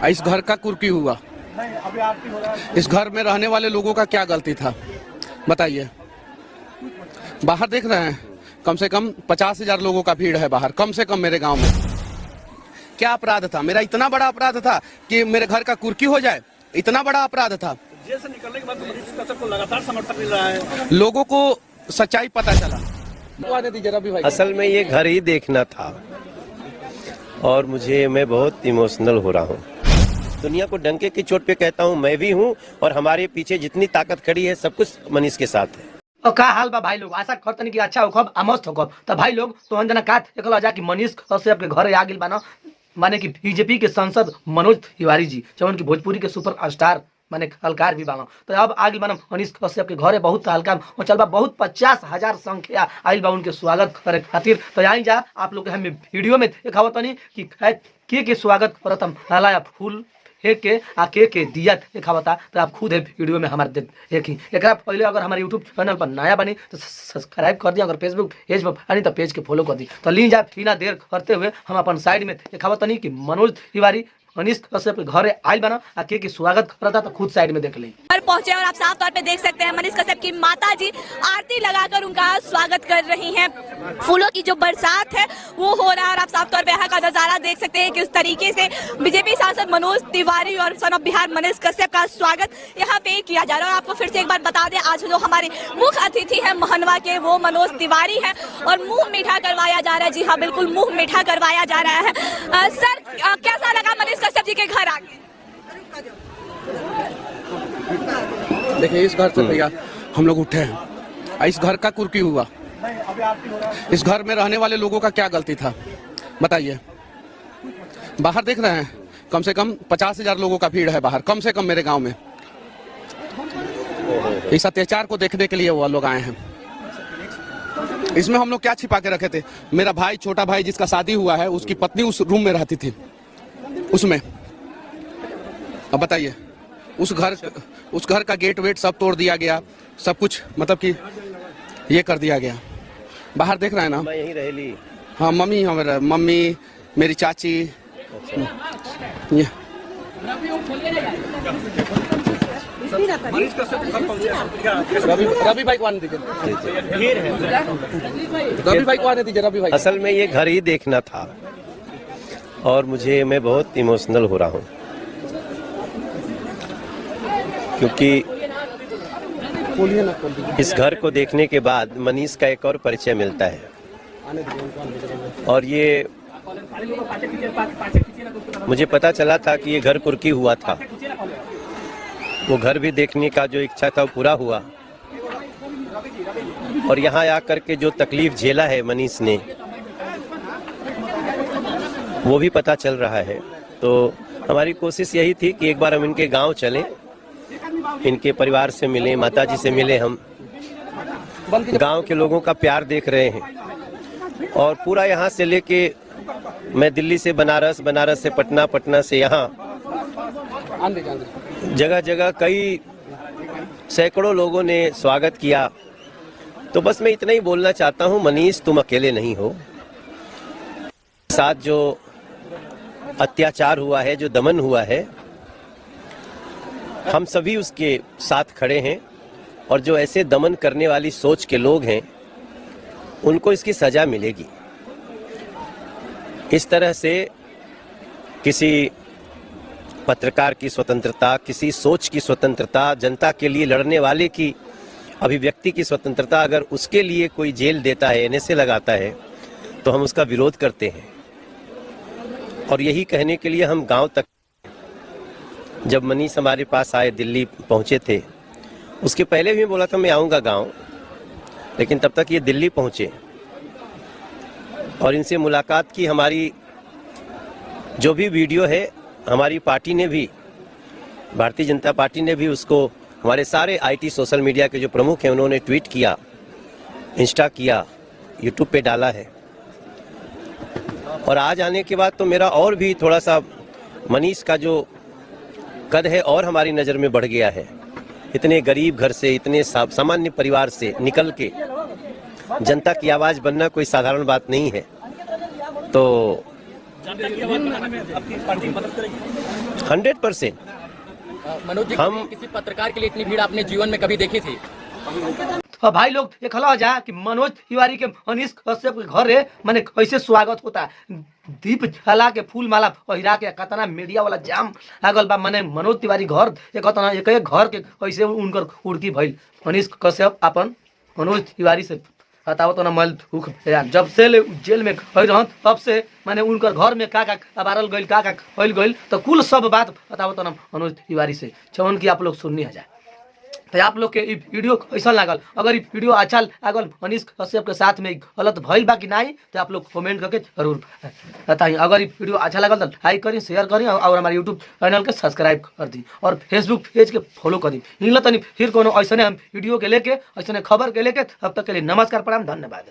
इस घर का कुर्की हुआ। इस घर में रहने वाले लोगों का क्या गलती था बताइए। बाहर देख रहे हैं कम से कम 50,000 लोगों का भीड़ है बाहर, कम से कम मेरे गांव में। क्या अपराध था मेरा? इतना बड़ा अपराध था कि मेरे घर का कुर्की हो जाए? इतना बड़ा अपराध था? जेल से निकलने के बाद मनीष कश्यप को लगातार समर्थन मिल रहा है। लोगों को सच्चाई पता चला। असल में ये घर ही देखना था और मैं बहुत इमोशनल हो रहा हूँ। दुनिया को डंके की चोट पे कहता हूँ, मैं भी हूँ और हमारे पीछे जितनी ताकत खड़ी है सब कुछ मनीष के साथ है। और का हाल बा भाई लोग, आशा करतनी कि अच्छा होखब आ मस्त होखब। तो भाई लोग तो जना का एकला जा कि मनीष कश्यप के घर आ गेल बाना, माने कि बीजेपी के सांसद मनोज तिवारी जी, जवन की भोजपुरी के सुपर स्टार माने कलाकार भी बाना। तो अब आगे बाना मनीष कश्यप के घरे बहुत हल्का चल बा, बहुत 50,000 संख्या आइल बा उनके स्वागत करे खातिर। तो आई जा आप लोग के हम वीडियो में दिखावतनी कि के स्वागत करत हम हलाया फूल के आ के दिया दिखावता। तो आप खुद है वीडियो में हमारे देखी। एक पहले अगर हमारे यूट्यूब चैनल पर नया बनी तो सब्सक्राइब कर दिया, अगर फेसबुक पेज पर आनी तो पेज के फॉलो कर दी। तो ली जा बिना देर करते हुए हम अपन साइड में दिखावतनी कि मनोज तिवारी मनीष कश्यप के घरे आइल बना आ के स्वागत करता। तो खुद साइड में देख ली पहुंचे और आप साफ तौर पे देख सकते हैं मनीष कश्यप की माता जी आरती लगाकर उनका स्वागत कर रही हैं। फूलों की जो बरसात है वो हो रहा है और आप साफ तौर पे यहाँ का नजारा देख सकते हैं किस तरीके से बीजेपी सांसद मनोज तिवारी और सन ऑफ बिहार मनीष कश्यप का स्वागत यहाँ पे किया जा रहा है। और आपको फिर से एक बार बता दें, आज जो हमारे मुख्य अतिथि है महनवा के वो मनोज तिवारी है और मुंह मीठा करवाया जा रहा है। जी हाँ, बिल्कुल मुंह मीठा करवाया जा रहा है। सर कैसा लगा मनीष कश्यप जी के घर आके? देखिए इस घर से भैया हम लोग उठे हैं, इस घर का कुर्की हुआ। इस घर में रहने वाले लोगों का क्या गलती था बताइए। बाहर देख रहे हैं कम से कम 50,000 लोगों का भीड़ है बाहर, कम से कम मेरे गांव में। इस अत्याचार को देखने के लिए वो लोग आए हैं। इसमें हम लोग क्या छिपा के रखे थे? मेरा भाई, छोटा भाई जिसका शादी हुआ है, उसकी पत्नी उस रूम में रहती थी उसमें। अब बताइए, उस घर का गेट वेट सब तोड़ दिया गया, सब कुछ मतलब कि ये कर दिया गया। बाहर देख रहे हैं ना, मैं यहीं रहेली। हाँ मम्मी मेरी चाची। ये मनीष कश्यप घर पहुंचे रवि भाई को आने दीजिए, रवि भाई को आने दीजिए, रवि भाई। असल में ये घर ही देखना था और मैं बहुत इमोशनल हो रहा हूँ क्योंकि इस घर को देखने के बाद मनीष का एक और परिचय मिलता है। और ये मुझे पता चला था कि ये घर कुर्की हुआ था। वो घर भी देखने का जो इच्छा था वो पूरा हुआ और यहाँ आकर के जो तकलीफ झेला है मनीष ने वो भी पता चल रहा है। तो हमारी कोशिश यही थी कि एक बार हम इनके गांव चलें, इनके परिवार से मिलें, माताजी से मिलें। हम गांव के लोगों का प्यार देख रहे हैं और पूरा यहाँ से लेके मैं दिल्ली से बनारस, बनारस से पटना, पटना से यहाँ जगह जगह कई सैकड़ों लोगों ने स्वागत किया। तो बस मैं इतना ही बोलना चाहता हूँ, मनीष तुम अकेले नहीं हो। साथ जो अत्याचार हुआ है, जो दमन हुआ है, हम सभी उसके साथ खड़े हैं और जो ऐसे दमन करने वाली सोच के लोग हैं उनको इसकी सजा मिलेगी। इस तरह से किसी पत्रकार की स्वतंत्रता, किसी सोच की स्वतंत्रता, जनता के लिए लड़ने वाले की अभिव्यक्ति की स्वतंत्रता अगर उसके लिए कोई जेल देता है, एनएसए लगाता है, तो हम उसका विरोध करते हैं। और यही कहने के लिए हम गांव तक, जब मनीष हमारे पास आए, दिल्ली पहुंचे थे, उसके पहले भी बोला था मैं आऊंगा गांव, लेकिन तब तक ये दिल्ली पहुंचे और इनसे मुलाकात की। हमारी जो भी वीडियो है, हमारी पार्टी ने भी, भारतीय जनता पार्टी ने भी उसको, हमारे सारे आईटी सोशल मीडिया के जो प्रमुख हैं उन्होंने ट्वीट किया, इंस्टा किया, यूट्यूब पे डाला है। और आज आने के बाद तो मेरा और भी थोड़ा सा मनीष का जो कद है और हमारी नज़र में बढ़ गया है। इतने गरीब घर से, इतने सामान्य परिवार से निकल के जनता की आवाज़ बनना कोई साधारण बात नहीं है। तो 100%। मनोज जी, हम- किसी पत्रकार के लिए इतनी भीड़ आपने जीवन में कभी देखी थी? तो भाई लोग देखल जा कि मनोज तिवारी के अनीश कश्यप के घरे माने कैसे स्वागत होता, दीप जला के फूल माला पहिरा के कतना मीडिया वाला जाम लागल बा। माने मनोज तिवारी घर एक घर के कैसे उनकर उड़की भइल। अनीश कश्यप अपन मनोज तिवारी से बताओ तो ना मल दुख यार, जब से जेल में गई रहन तब से माने उनकर घर में का अबारल गइल का होइल गइल, तो कुल सब बात बताओ तो ना मनोज तिवारी से जौन की आप लोग सुननी है। तो आप लोग के ई वीडियो कैसा लागल, अगर ई वीडियो अच्छा लागल अनीश कश्यप के साथ में गलत भइल बा कि नहीं, तो आप लोग कमेंट करके जरूर बताइए। अगर ई वीडियो अच्छा लागल तो लाइक करी, शेयर करी और हमारे यूट्यूब चैनल के सब्सक्राइब कर दी और फेसबुक पेज के फॉलो कर दी। इन तनी फिर कोनो ऐसे हम वीडियो के लेके ऐसे खबर के लेके, तब तक के लिए नमस्कार, प्रणाम, धन्यवाद।